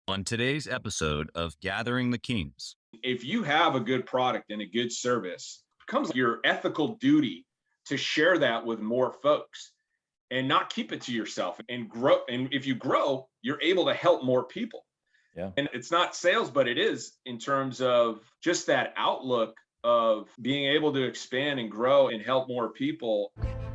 On today's episode of Gathering the Kings. If you have a good product and a good service, it becomes your ethical duty to share that with more folks and not keep it to yourself and grow. And if you grow, you're able to help more people. Yeah. And it's not sales, but it is in terms of just that outlook of being able to expand and grow and help more people.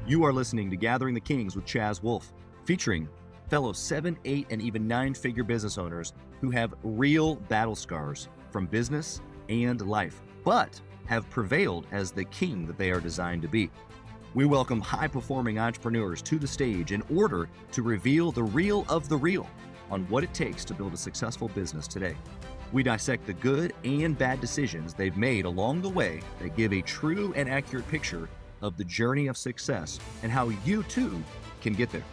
You are listening to Gathering the Kings with Chaz Wolfe, featuring fellow 7, 8, and even 9-figure business owners who have real battle scars from business and life, but have prevailed as the king that they are designed to be. We welcome high-performing entrepreneurs to the stage in order to reveal the real of the real on what it takes to build a successful business today. We dissect the good and bad decisions they've made along the way that give a true and accurate picture of the journey of success and how you too can get there.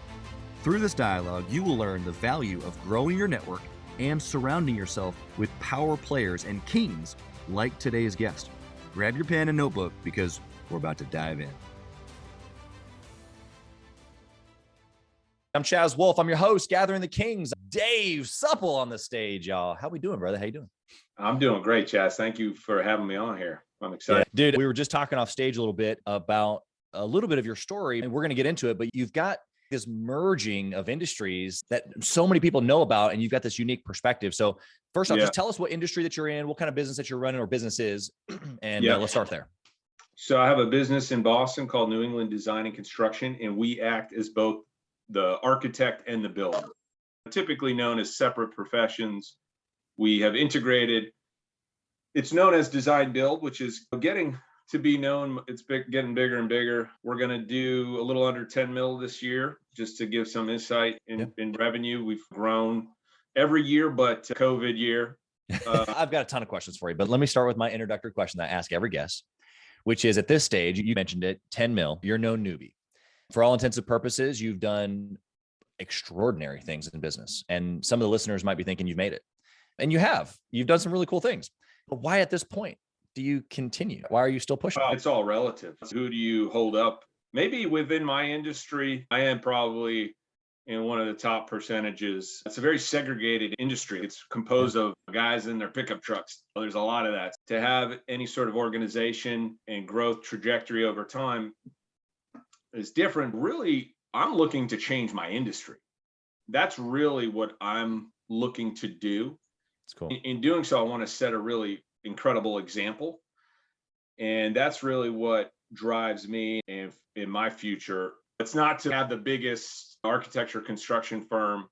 Through this dialogue, you will learn the value of growing your network and surrounding yourself with power players and kings like today's guest. Grab your pen and notebook because we're about to dive in. I'm Chaz Wolfe. I'm your host, Gathering the Kings. Dave Supple on the stage, y'all. How we doing, brother? How you doing? I'm doing great, Chaz. Thank you for having me on here. I'm excited. Yeah, dude, we were just talking off stage a little bit about a little bit of your story, and we're going to get into it, but you've got this merging of industries that so many people know about, and you've got this unique perspective. So first off, just tell us what industry that you're in, what kind of business that you're running or business is, and let's start there. So I have a business in Boston called New England Design and Construction, and we act as both the architect and the builder, typically known as separate professions. We have integrated, it's known as design build, which is getting to be known. It's getting bigger and bigger. We're going to do a little under 10 mil this year, just to give some insight in revenue. We've grown every year, but COVID year. I've got a ton of questions for you, but let me start with my introductory question that I ask every guest, which is at this stage, you mentioned it, 10 mil, you're no newbie. For all intents and purposes, you've done extraordinary things in business. And some of the listeners might be thinking you've made it. And you have. You've done some really cool things. But why at this point do you continue? Why are you still pushing? It's all relative. Who do you hold up? Maybe within my industry, I am probably in one of the top percentages. It's a very segregated industry. It's composed of guys in their pickup trucks. There's a lot of that. To have any sort of organization and growth trajectory over time is different. Really, I'm looking to change my industry. That's really what I'm looking to do. It's cool. In doing so, I want to set a really incredible example. And that's really what drives me in my future. It's not to have the biggest architecture construction firm,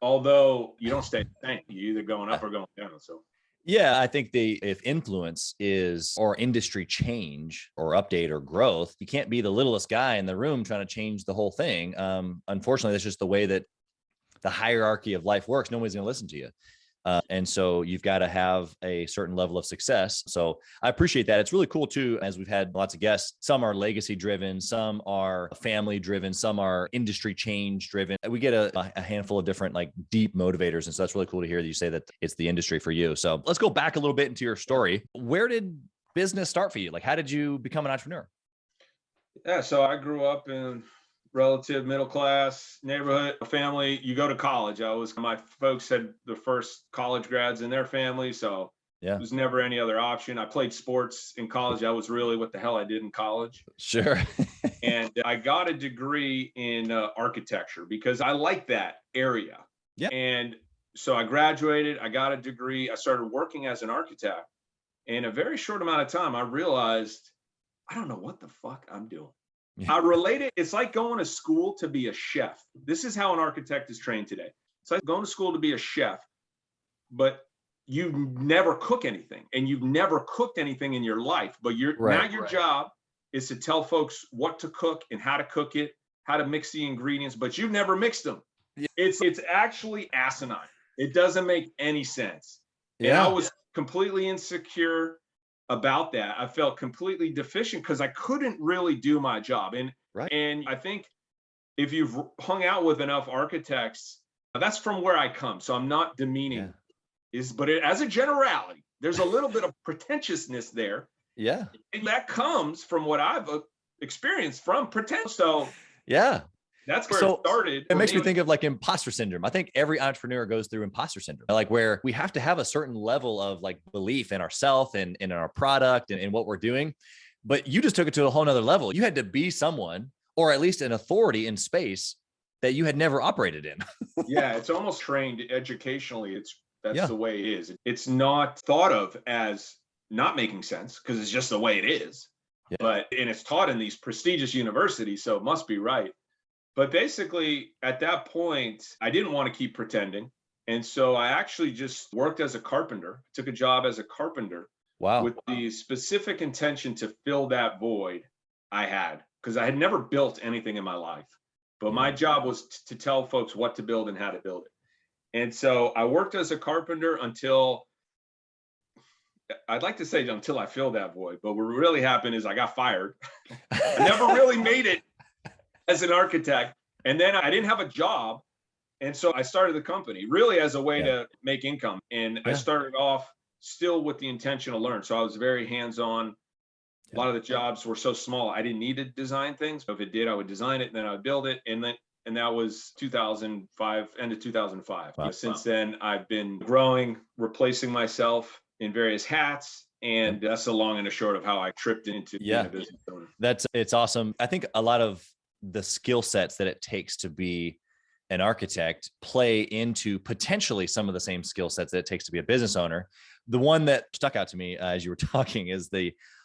although you don't stay the same. You're either going up or going down. So yeah, I think if influence is or industry change or update or growth, you can't be the littlest guy in the room trying to change the whole thing. Unfortunately, that's just the way that the hierarchy of life works. Nobody's going to listen to you. And so you've got to have a certain level of success. So I appreciate that. It's really cool too, as we've had lots of guests. Some are legacy driven, some are family driven, some are industry change driven. We get a handful of different like deep motivators. And so that's really cool to hear that you say that it's the industry for you. So let's go back a little bit into your story. Where did business start for you? Like, how did you become an entrepreneur? yeah, so I grew up in relative middle class neighborhood family. You go to college. My folks had the first college grads in their family, so there was never any other option. I played sports in college. That was really what the hell I did in college. Sure. And I got a degree in architecture because I like that area. Yeah. And so I graduated, I got a degree, I started working as an architect. In a very short amount of time, I realized I don't know what the fuck I'm doing. I relate it. It's like going to school to be a chef. This is how an architect is trained today. It's like going to school to be a chef, but you never cook anything and you've never cooked anything in your life. But now your job is to tell folks what to cook and how to cook it, how to mix the ingredients, but you've never mixed them. Yeah. It's actually asinine. It doesn't make any sense. Yeah. And I was completely insecure about that. I felt completely deficient because I couldn't really do my job. And I think if you've hung out with enough architects, that's from where I come. So I'm not demeaning, but as a generality, there's a little bit of pretentiousness there. Yeah. And that comes from what I've experienced from pretend. So yeah. That's where So it started. it makes me think of like imposter syndrome. I think every entrepreneur goes through imposter syndrome, like where we have to have a certain level of like belief in ourselves and in our product and in what we're doing. But you just took it to a whole nother level. You had to be someone, or at least an authority in space that you had never operated in. Yeah, it's almost trained educationally. That's Yeah. the way it is. It's not thought of as not making sense because it's just the way it is. Yeah. And it's taught in these prestigious universities, so it must be right. But basically, at that point, I didn't want to keep pretending. And so I actually just worked as a carpenter, took a job as a carpenter. Wow. With the specific intention to fill that void I had, because I had never built anything in my life. But my job was to tell folks what to build and how to build it. And so I worked as a carpenter until, I'd like to say until I filled that void. But what really happened is I got fired. I never really made it as an architect. And then I didn't have a job. And so I started the company really as a way to make income. And I started off still with the intention to learn. So I was very hands-on. A lot of the jobs were so small, I didn't need to design things. If it did, I would design it and then I would build it. And that was 2005, end of 2005. Wow. Since then, I've been growing, replacing myself in various hats. And that's the long and the short of how I tripped into being a business owner. It's awesome. I think a lot of the skill sets that it takes to be an architect play into potentially some of the same skill sets that it takes to be a business owner. The one that stuck out to me as you were talking is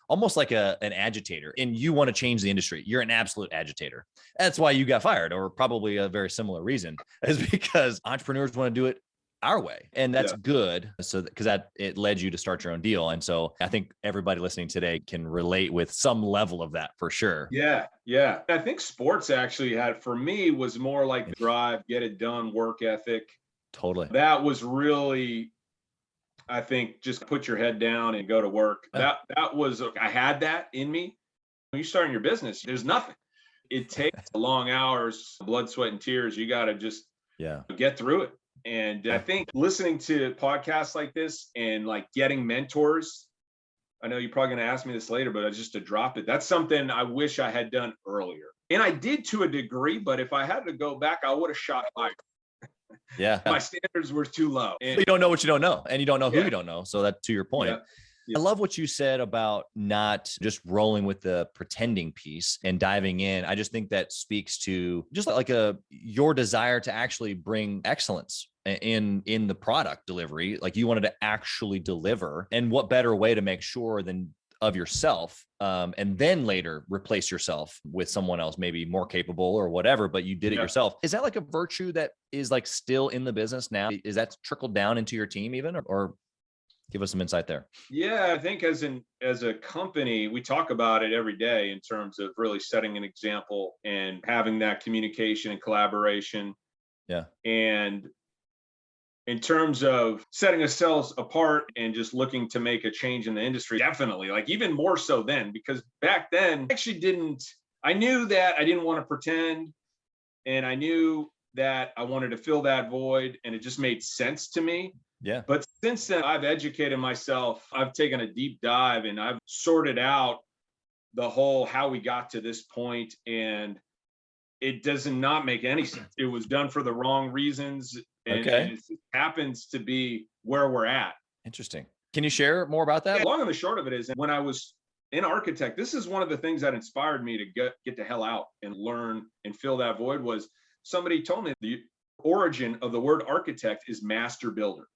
almost like an agitator, and you want to change the industry. You're an absolute agitator. That's why you got fired, or probably a very similar reason, is because entrepreneurs want to do it our way. And that's good. So because it led you to start your own deal. And so I think everybody listening today can relate with some level of that for sure. Yeah. Yeah. I think sports actually for me, was more like drive, get it done, work ethic. Totally. That was really, I think, just put your head down and go to work. That was, I had that in me. When you start in your business, there's nothing. It takes long hours, blood, sweat, and tears. You got to just get through it. And I think listening to podcasts like this and like getting mentors, I know you're probably going to ask me this later, but just to drop it, that's something I wish I had done earlier. And I did to a degree, but if I had to go back, I would have shot higher. Yeah. My standards were too low. And you don't know what you don't know, and you don't know who you don't know. So that, to your point. Yeah. I love what you said about not just rolling with the pretending piece and diving in. I just think that speaks to just like your desire to actually bring excellence in the product delivery. Like you wanted to actually deliver, and what better way to make sure than of yourself, and then later replace yourself with someone else, maybe more capable or whatever, but you did it yourself. Is that like a virtue that is like still in the business now? Is that trickled down into your team even, or give us some insight there? Yeah, I think as a company, we talk about it every day in terms of really setting an example and having that communication and collaboration. Yeah. And in terms of setting ourselves apart and just looking to make a change in the industry, definitely, like even more so then, because back then I knew that I didn't want to pretend, and I knew that I wanted to fill that void, and it just made sense to me. Yeah. But since then, I've educated myself. I've taken a deep dive and I've sorted out the whole how we got to this point, and it does not make any sense. It was done for the wrong reasons. And it happens to be where we're at. Interesting. Can you share more about that? Yeah, long and the short of it is, when I was an architect, this is one of the things that inspired me to get the hell out and learn and fill that void. Was somebody told me the origin of the word architect is master builder.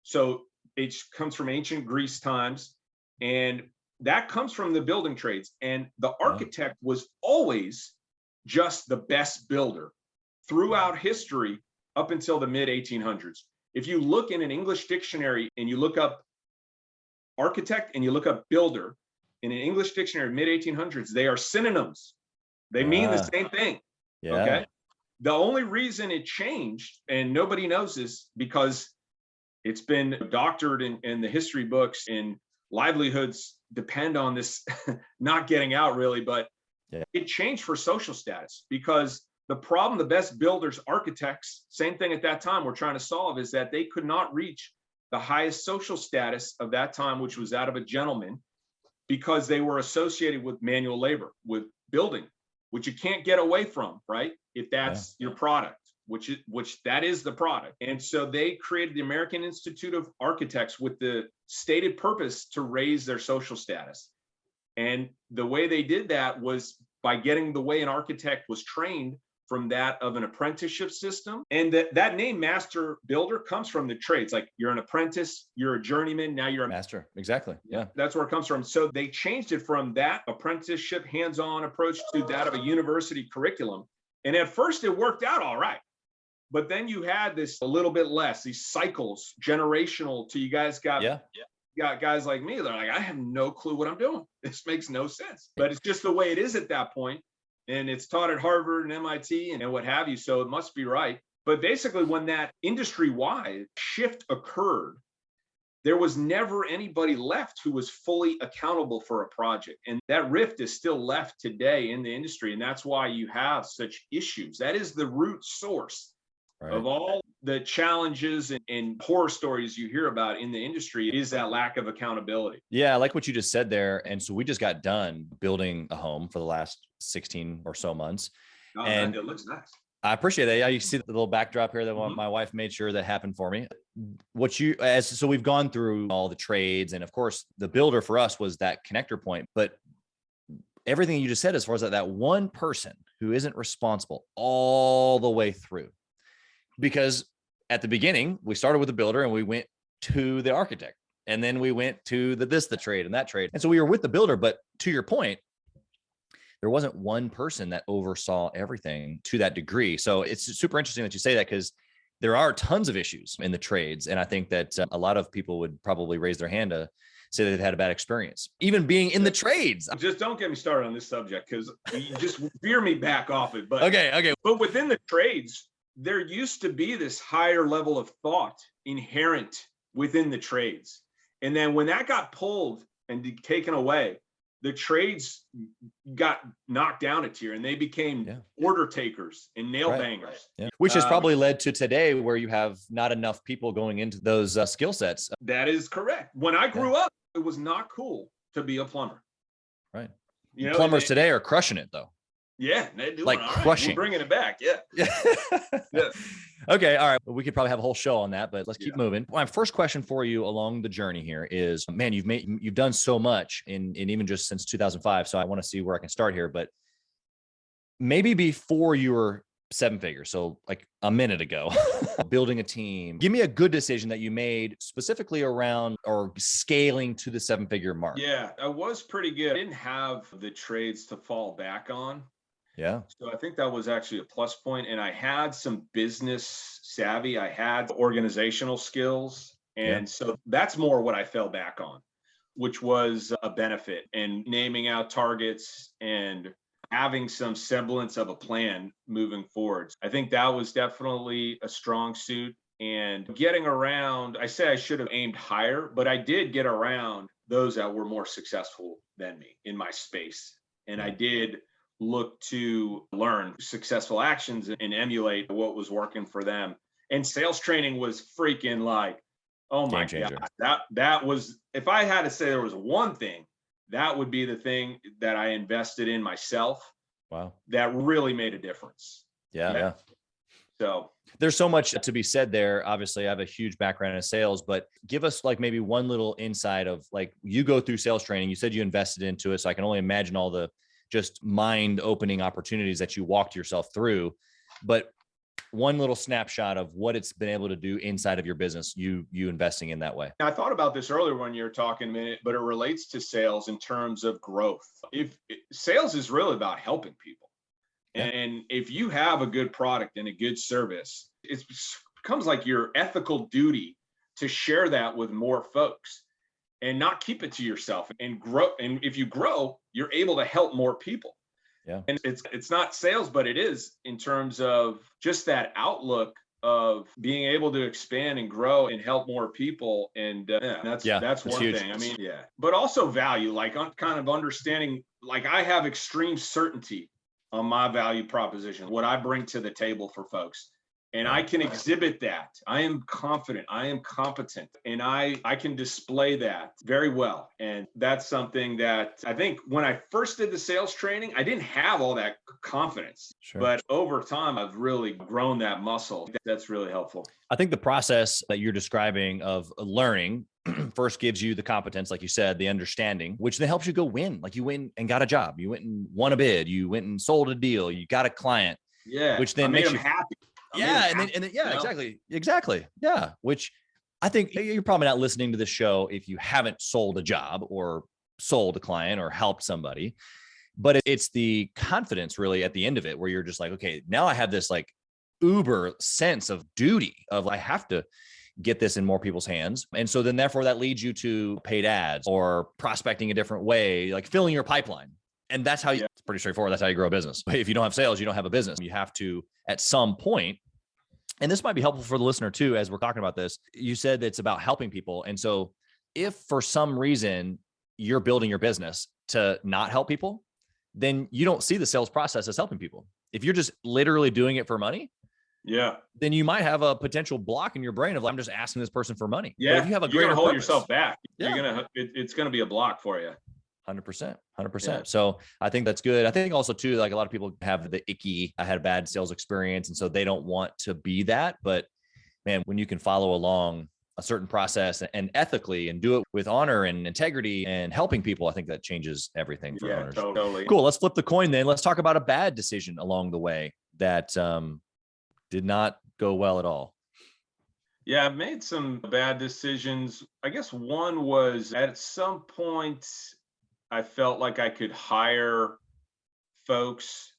So it comes from ancient Greece times, and that comes from the building trades. And the architect was always just the best builder throughout history up until the mid 1800s. If you look in an English dictionary and you look up architect and you look up builder in an English dictionary, mid 1800s, they are synonyms. They mean the same thing. Yeah. Okay. The only reason it changed, and nobody knows this because it's been doctored in the history books, and livelihoods depend on this not getting out really, but it changed for social status, because the problem the best builders, architects, same thing at that time, were trying to solve is that they could not reach the highest social status of that time, which was that of a gentleman, because they were associated with manual labor, with building, which you can't get away from, right? If that's your product, which that is the product. And so they created the American Institute of Architects with the stated purpose to raise their social status. And the way they did that was by getting the way an architect was trained from that of an apprenticeship system. And that name master builder comes from the trades. Like you're an apprentice, you're a journeyman, now you're a master. Exactly. Yeah. That's where it comes from. So they changed it from that apprenticeship hands-on approach to that of a university curriculum. And at first it worked out all right. But then you had this a little bit less, these cycles, generational, till you guys got guys like me. They're like, I have no clue what I'm doing. This makes no sense. But it's just the way it is at that point. And it's taught at Harvard and MIT and what have you. So it must be right. But basically, when that industry-wide shift occurred, there was never anybody left who was fully accountable for a project. And that rift is still left today in the industry. And that's why you have such issues. That is the root source of all the challenges and horror stories you hear about in the industry, is that lack of accountability. Yeah, I like what you just said there. And so we just got done building a home for the last 16 or so months. Oh, and man, it looks nice. I appreciate that. Yeah, you see the little backdrop here that my wife made sure that happened for me. So we've gone through all the trades, and of course the builder for us was that connector point. But everything you just said, as far as that one person who isn't responsible all the way through, because at the beginning we started with the builder and we went to the architect, and then we went to the trade and that trade. And so we were with the builder, but to your point, there wasn't one person that oversaw everything to that degree. So it's super interesting that you say that, because there are tons of issues in the trades. And I think that a lot of people would probably raise their hand to say that they've had a bad experience, even being in the trades. Just don't get me started on this subject, because you just veer me back off it. But okay. But within the trades, there used to be this higher level of thought inherent within the trades. And then when that got pulled and taken away, the trades got knocked down a tier, and they became order takers and nail bangers. Yeah. Which has probably led to today, where you have not enough people going into those skill sets. That is correct. When I grew up, it was not cool to be a plumber. Right. Plumbers today are crushing it, though. Yeah, they're doing like crushing. We're bringing it back. Yeah. Okay. All right. We could probably have a whole show on that, but let's keep moving. My first question for you along the journey here is, man, you've done so much in even just since 2005. So I want to see where I can start here, but maybe before you were seven figures. So like a minute ago, building a team, give me a good decision that you made specifically around or scaling to the 7-figure mark. Yeah, I was pretty good. I didn't have the trades to fall back on. Yeah. So I think that was actually a plus point. And I had some business savvy. I had organizational skills. And so that's more what I fell back on, which was a benefit, and naming out targets and having some semblance of a plan moving forward. I think that was definitely a strong suit. And getting around, I say I should have aimed higher, but I did get around those that were more successful than me in my space. And I did look to learn successful actions and emulate what was working for them. And sales training was freaking like, oh my God, that was, if I had to say there was one thing, that would be the thing that I invested in myself. Wow. That really made a difference. Yeah. So there's so much to be said there. Obviously, I have a huge background in sales, but give us like maybe one little insight of, like, you go through sales training. You said you invested into it. So I can only imagine all the just mind opening opportunities that you walked yourself through, but one little snapshot of what it's been able to do inside of your business, you investing in that way. I thought about this earlier when you were talking a minute, but it relates to sales in terms of growth. Sales is really about helping people. And if you have a good product and a good service, it becomes like your ethical duty to share that with more folks and not keep it to yourself and grow. And if you grow, you're able to help more people. Yeah. And it's not sales, but it is in terms of just that outlook of being able to expand and grow and help more people. And that's one huge. thing. I mean, but also value, like kind of understanding, like I have extreme certainty on my value proposition, what I bring to the table for folks. And I can exhibit that. I am confident, I am competent, and I can display that very well. And that's something that I think when I first did the sales training, I didn't have all that confidence. Sure. But over time, I've really grown that muscle. That's really helpful. I think the process that you're describing of learning first gives you the competence, like you said, the understanding, which then helps you go win. Like you went and got a job, you went and won a bid, you went and sold a deal, you got a client. Yeah. Which then I made makes them you happy. Yeah. And then, yeah, exactly. Yeah. Which I think you're probably not listening to this show if you haven't sold a job or sold a client or helped somebody, but it's the confidence really at the end of it where you're just like, okay, now I have this like uber sense of duty of I have to get this in more people's hands. And so then therefore that leads you to paid ads or prospecting a different way, like filling your pipeline. And that's how it's pretty straightforward. That's how you grow a business. But if you don't have sales, you don't have a business. You have to, at some point, and this might be helpful for the listener too, as we're talking about this, you said that it's about helping people. And so if for some reason you're building your business to not help people, then you don't see the sales process as helping people. If you're just literally doing it for money, then you might have a potential block in your brain of like, I'm just asking this person for money. Yeah. But if you have a you're greater gonna hold purpose, yourself back. It's going to be a block for you. 100%. Yeah. So I think that's good. I think also too, like a lot of people have the icky, I had a bad sales experience. And so they don't want to be that. But man, when you can follow along a certain process and ethically and do it with honor and integrity and helping people, I think that changes everything for owners. Totally. Cool. Let's flip the coin then. Let's talk about a bad decision along the way that did not go well at all. Yeah, I've made some bad decisions. I guess one was at some point, I felt like I could hire folks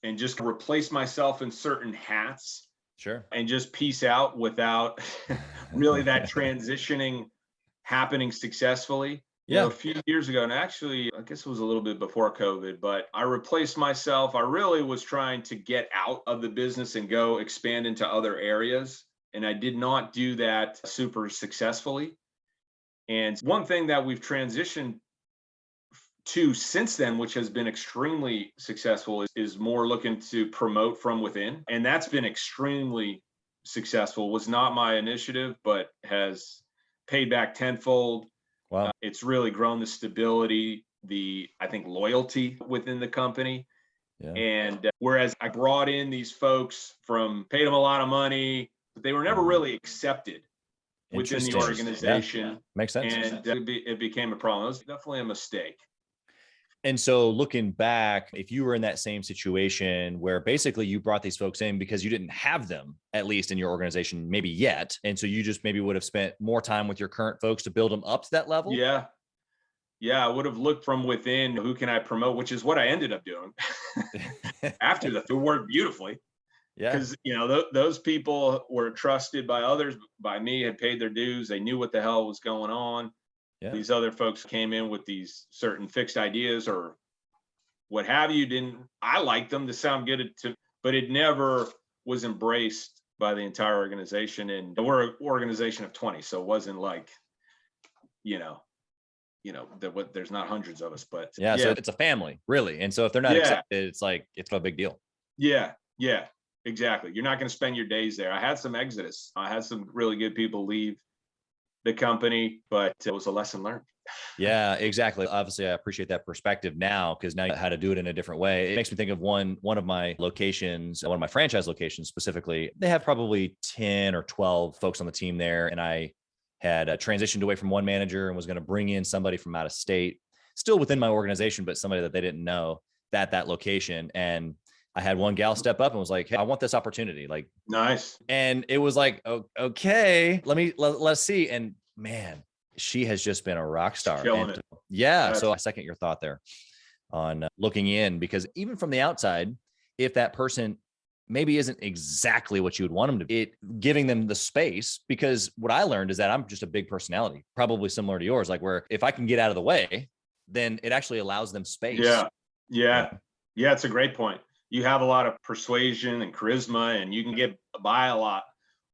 and just replace myself in certain hats. Sure. And just piece out without really that transitioning happening successfully. You know, a few years ago, and actually, I guess it was a little bit before COVID, but I replaced myself. I really was trying to get out of the business and go expand into other areas. And I did not do that super successfully. And one thing that we've transitioned to since then, which has been extremely successful, is more looking to promote from within. And that's been extremely successful. Was not my initiative, but has paid back tenfold. Wow. It's really grown the stability, I think, loyalty within the company. Yeah. And whereas I brought in these folks paid them a lot of money, but they were never really accepted within the organization. Yeah. Makes sense. And it became a problem. It was definitely a mistake. And so looking back, if you were in that same situation where basically you brought these folks in because you didn't have them, at least in your organization, maybe yet. And so you just maybe would have spent more time with your current folks to build them up to that level. Yeah. Yeah. I would have looked from within, who can I promote, which is what I ended up doing after it worked beautifully. Yeah. Because, those people were trusted by others, by me, had paid their dues. They knew what the hell was going on. Yeah. These other folks came in with these certain fixed ideas or what have you. I liked them to sound good, but it never was embraced by the entire organization. And we're an organization of 20, so it wasn't like, there's not hundreds of us, but so it's a family, really. And so if they're not accepted, it's like, it's a big deal. Yeah, exactly. You're not going to spend your days there. I had some exodus. I had some really good people leave the company, but it was a lesson learned. Yeah, exactly. Obviously, I appreciate that perspective now, because now you know how to do it in a different way. It makes me think of one of my locations, one of my franchise locations specifically. They have probably 10 or 12 folks on the team there. And I had transitioned away from one manager and was going to bring in somebody from out of state, still within my organization, but somebody that they didn't know that location. And I had one gal step up and was like, hey, I want this opportunity. Like, nice. And it was like, oh, okay, let's see. And man, she has just been a rock star. And, yeah. So I second your thought there on looking in, because even from the outside, if that person maybe isn't exactly what you would want them to be, giving them the space, because what I learned is that I'm just a big personality, probably similar to yours, like where if I can get out of the way, then it actually allows them space. Yeah. It's a great point. You have a lot of persuasion and charisma, and you can get by a lot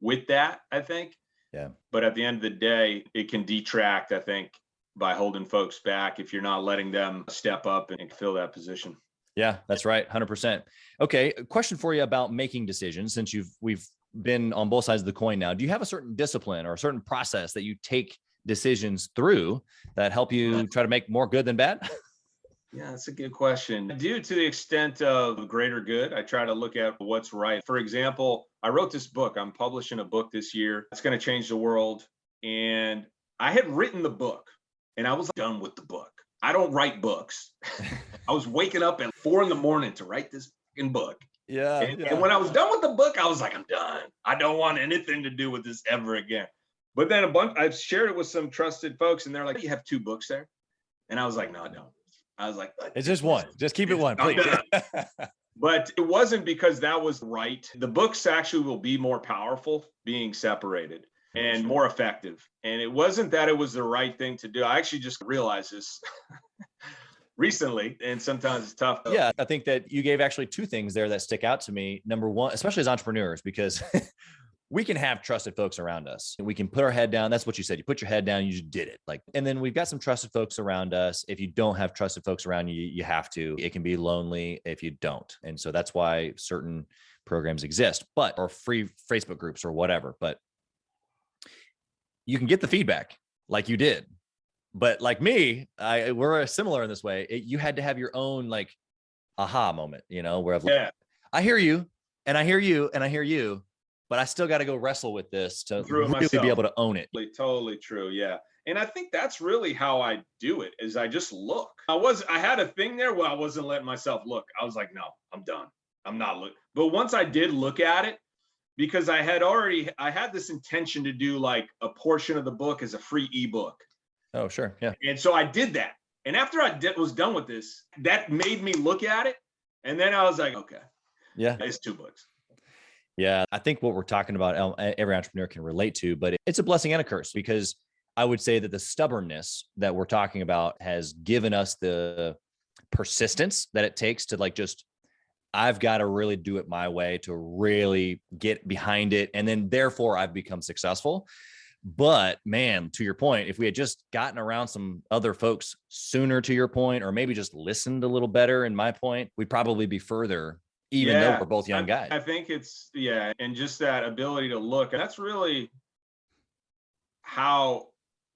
with that, I think. Yeah. But at the end of the day, it can detract, I think, by holding folks back if you're not letting them step up and fill that position. Yeah, that's right. 100%. Okay. A question for you about making decisions, since we've been on both sides of the coin now. Do you have a certain discipline or a certain process that you take decisions through that help you try to make more good than bad? Yeah, that's a good question. Due to the extent of greater good, I try to look at what's right. For example, I wrote this book. I'm publishing a book this year. It's going to change the world. And I had written the book and I was done with the book. I don't write books. I was waking up at 4 a.m. to write this fucking book. Yeah. And when I was done with the book, I was like, I'm done. I don't want anything to do with this ever again. But then I've shared it with some trusted folks and they're like, you have 2 books there? And I was like, no, I don't. I was like, it's just one. Just keep it one, I'm please. done. But it wasn't because that was right. The books actually will be more powerful being separated and more effective. And it wasn't that it was the right thing to do. I actually just realized this recently, and sometimes it's tough. Yeah, I think that you gave actually 2 things there that stick out to me. Number one, especially as entrepreneurs, because we can have trusted folks around us. We can put our head down. That's what you said. You put your head down, you just did it. And then we've got some trusted folks around us. If you don't have trusted folks around you, you have to. It can be lonely if you don't. And so that's why certain programs exist, or free Facebook groups or whatever. But you can get the feedback like you did. But like me, we're similar in this way. You had to have your own aha moment, where I hear you and I hear you and I hear you, but I still got to go wrestle with this to really be able to own it. Totally true. Yeah. And I think that's really how I do it is I just look. I had a thing there where I wasn't letting myself look. I was like, no, I'm done. I'm not looking. But once I did look at it, because I had this intention to do like a portion of the book as a free ebook. Oh, sure. Yeah. And so I did that. And after I was done with this, that made me look at it. And then I was like, okay, yeah, it's 2 books. Yeah. I think what we're talking about, every entrepreneur can relate to, but it's a blessing and a curse, because I would say that the stubbornness that we're talking about has given us the persistence that it takes to I've got to really do it my way to really get behind it. And then therefore I've become successful. But man, to your point, if we had just gotten around some other folks sooner, to your point, or maybe just listened a little better, in my point, we'd probably be further, even though we're both young guys. I think it's, and just that ability to look. And that's really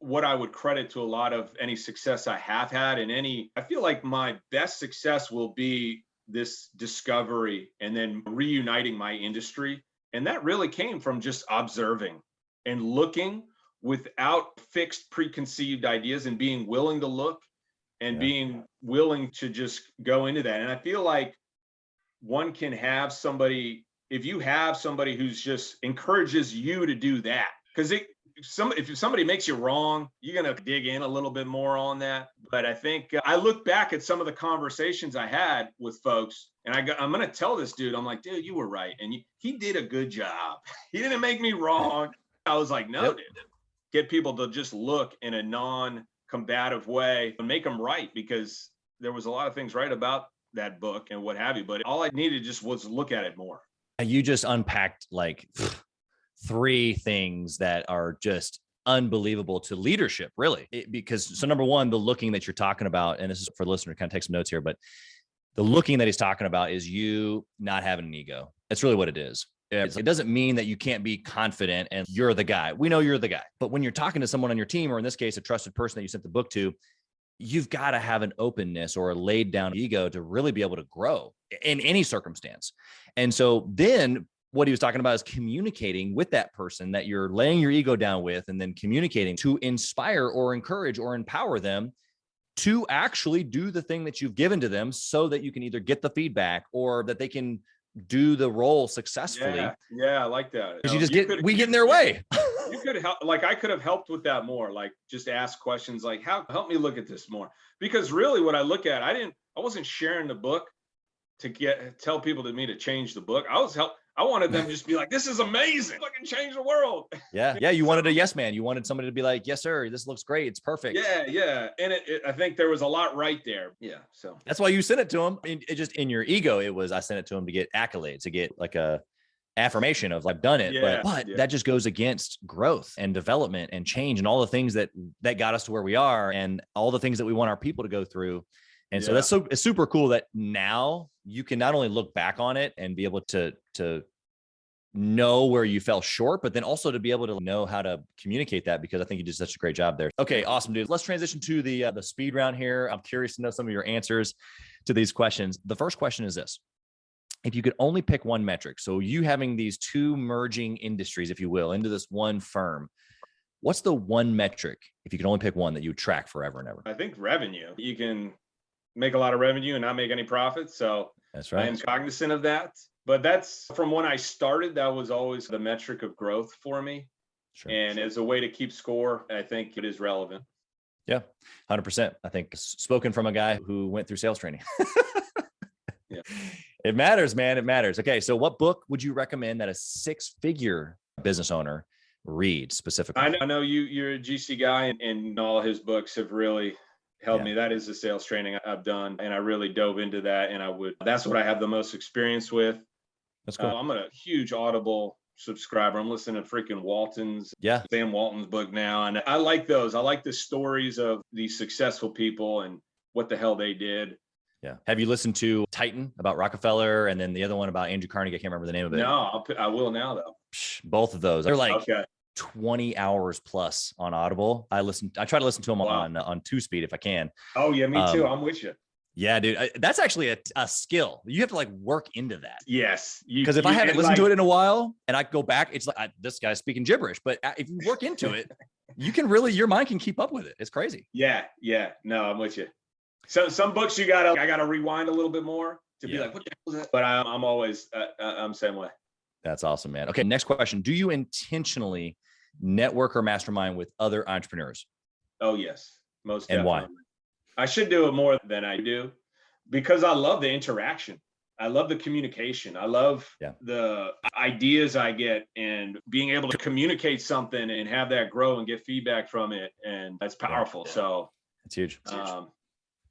what I would credit to a lot of any success I have had. And I feel like my best success will be this discovery and then reuniting my industry. And that really came from just observing and looking without fixed preconceived ideas and being willing to look and being willing to just go into that. And I feel like one can have somebody, if you have somebody who's just encourages you to do that, because if somebody makes you wrong, you're going to dig in a little bit more on that. But I think I look back at some of the conversations I had with folks, and I'm going to tell this dude, I'm like, dude, you were right. And he did a good job. He didn't make me wrong. I was like, no, dude, get people to just look in a non-combative way and make them right, because there was a lot of things right about that book and what have you. But all I needed just was look at it more. You just unpacked 3 things that are just unbelievable to leadership, really. So number one, the looking that you're talking about, and this is for the listener to kind of take some notes here, but the looking that he's talking about is you not having an ego. That's really what it is. It doesn't mean that you can't be confident and you're the guy. We know you're the guy. But when you're talking to someone on your team, or in this case, a trusted person that you sent the book to, you've got to have an openness or a laid down ego to really be able to grow in any circumstance. And so then what he was talking about is communicating with that person that you're laying your ego down with, and then communicating to inspire or encourage or empower them to actually do the thing that you've given to them, so that you can either get the feedback or that they can do the role successfully. Yeah, I like that. Because we get in their way. You could help, I could have helped with that more, just ask questions like, help me look at this more. Because really what I look at, I wasn't sharing the book to tell people to change the book. I wanted them to just be like, this is amazing. Fucking change the world. Yeah. Yeah. You wanted a yes man. You wanted somebody to be like, yes, sir. This looks great. It's perfect. Yeah. Yeah. And I think there was a lot right there. Yeah. So that's why you sent it to him. It just, in your ego, I sent it to him to get accolades, to get a affirmation of I've done it. But that just goes against growth and development and change and all the things that got us to where we are, and all the things that we want our people to go through. And so it's super cool that now you can not only look back on it and be able to know where you fell short, but then also to be able to know how to communicate that, because I think you did such a great job there. Okay, awesome, dude. Let's transition to the speed round here. I'm curious to know some of your answers to these questions. The first question is this: if you could only pick one metric, so you having these two merging industries, if you will, into this one firm, what's the one metric, if you could only pick one, that you would track forever and ever? I think revenue. You can make a lot of revenue and not make any profit. So that's right. I am cognizant of that. But that's from when I started, that was always the metric of growth for me. Sure, and as a way to keep score, I think it is relevant. Yeah, 100%. I think spoken from a guy who went through sales training. Yeah. It matters, man. It matters. Okay. So what book would you recommend that a 6-figure business owner read specifically? I know you're a GC guy, and all his books have really helped me. That is the sales training I've done, and I really dove into that. And that's what I have the most experience with. That's cool. I'm a huge Audible subscriber. I'm listening to freaking Sam Walton's book now. And I like those. I like the stories of these successful people and what the hell they did. Yeah. Have you listened to Titan about Rockefeller, and then the other one about Andrew Carnegie? I can't remember the name of it. No, I will now though. Both of those. They're like 20 hours plus on Audible. I try to listen to them on 2-speed if I can. Oh yeah, me too. I'm with you. Yeah, dude. That's actually a skill. You have to like work into that. Yes. Because if I haven't listened to it in a while and I go back, it's like, this guy's speaking gibberish. But if you work into it, you can really, your mind can keep up with it. It's crazy. Yeah. Yeah. No, I'm with you. So some books I gotta rewind a little bit more to be like, what the hell was that? But I'm always, I'm the same way. That's awesome, man. Okay. Next question. Do you intentionally network or mastermind with other entrepreneurs? Oh, yes. Most definitely. And why? I should do it more than I do, because I love the interaction. I love the communication. I love the ideas I get, and being able to communicate something and have that grow and get feedback from it. And that's powerful. Yeah. So it's huge.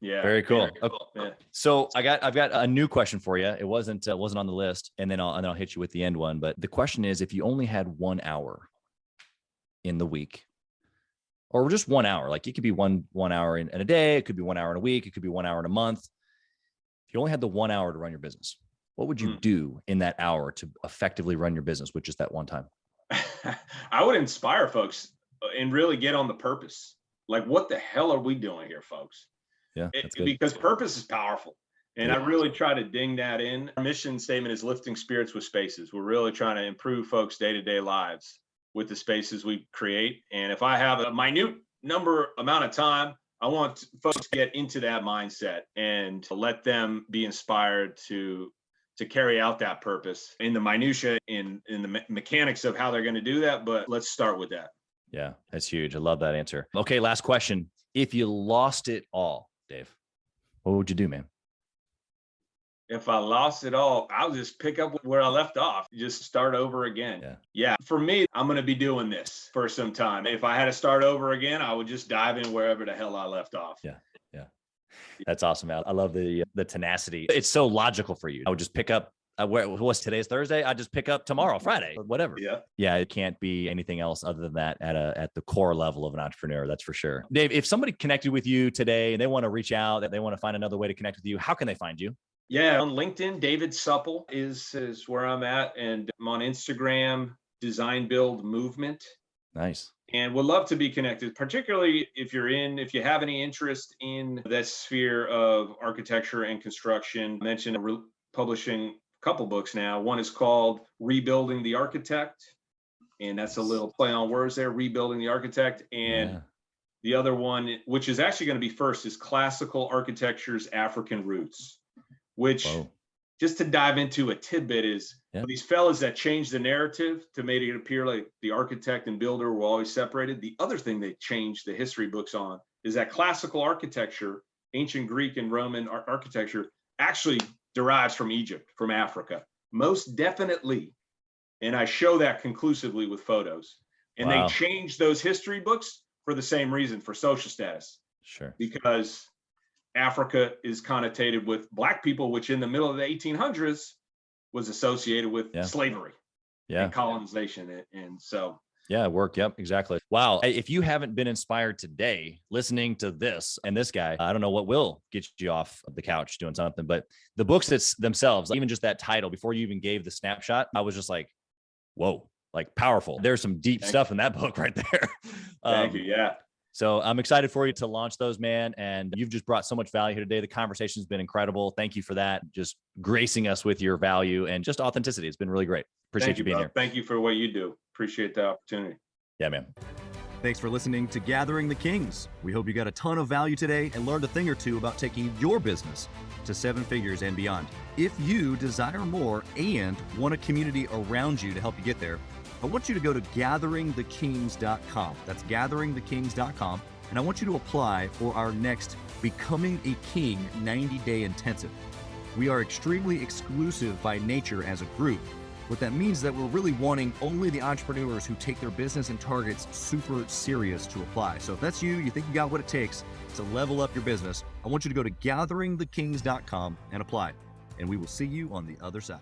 Yeah. Very cool. Yeah. Okay. Yeah. So I've got a new question for you. It wasn't on the list, and then I'll hit you with the end one. But the question is, if you only had 1 hour in the week, or just 1 hour, like it could be one hour in a day, it could be 1 hour in a week, it could be 1 hour in a month. If you only had the 1 hour to run your business, what would you do in that hour to effectively run your business with just that one time? I would inspire folks and really get on the purpose. Like, what the hell are we doing here, folks? Yeah, because purpose is powerful. And I really try to ding that in. Our mission statement is lifting spirits with spaces. We're really trying to improve folks' day-to-day lives with the spaces we create. And if I have a minute amount of time, I want folks to get into that mindset and to let them be inspired to carry out that purpose in the minutia, in the mechanics of how they're going to do that. But let's start with that. Yeah, that's huge. I love that answer. Okay, last question. If you lost it all, Dave, what would you do, man? If I lost it all, I'll just pick up where I left off, just start over again. Yeah. For me, I'm going to be doing this for some time. If I had to start over again, I would just dive in wherever the hell I left off. Yeah. That's awesome, Al. I love the tenacity. It's so logical for you. I would just pick up. What's today's Thursday? I just pick up tomorrow, Friday, or whatever. Yeah. It can't be anything else other than that at the core level of an entrepreneur. That's for sure. Dave, if somebody connected with you today and they want to reach out, that they want to find another way to connect with you, how can they find you? Yeah, on LinkedIn, David Supple is where I'm at, and I'm on Instagram, Design Build Movement. Nice. And would love to be connected, particularly if you have any interest in that sphere of architecture and construction. I mentioned publishing a couple books now. One is called Rebuilding the Architect, and that's a little play on words there, Rebuilding the Architect. And the other one, which is actually going to be first, is Classical Architecture's African Roots, which just to dive into a tidbit is these fellas that changed the narrative to make it appear like the architect and builder were always separated. The other thing they changed the history books on is that classical architecture, ancient Greek and Roman architecture, actually derives from Egypt, from Africa, most definitely. And I show that conclusively with photos. And they changed those history books for the same reason, for social status. Sure. Because Africa is connotated with Black people, which in the middle of the 1800s was associated with slavery and colonization. And so Yeah, work. Yep, exactly. Wow. If you haven't been inspired today listening to this and this guy, I don't know what will get you off the couch doing something, but the books themselves, even just that title, before you even gave the snapshot, I was just like, whoa, like powerful. There's some deep stuff in that book right there. Thank you. Yeah. So I'm excited for you to launch those, man. And you've just brought so much value here today. The conversation's been incredible. Thank you for that. Just gracing us with your value and just authenticity. It's been really great. Appreciate you being here. Thank you for what you do. Appreciate the opportunity. Yeah, man. Thanks for listening to Gathering the Kings. We hope you got a ton of value today and learned a thing or two about taking your business to 7 figures and beyond. If you desire more and want a community around you to help you get there, I want you to go to gatheringthekings.com. That's gatheringthekings.com. And I want you to apply for our next Becoming a King 90-day intensive. We are extremely exclusive by nature as a group. What that means is that we're really wanting only the entrepreneurs who take their business and targets super serious to apply. So if that's you think you got what it takes to level up your business, I want you to go to gatheringthekings.com and apply. And we will see you on the other side.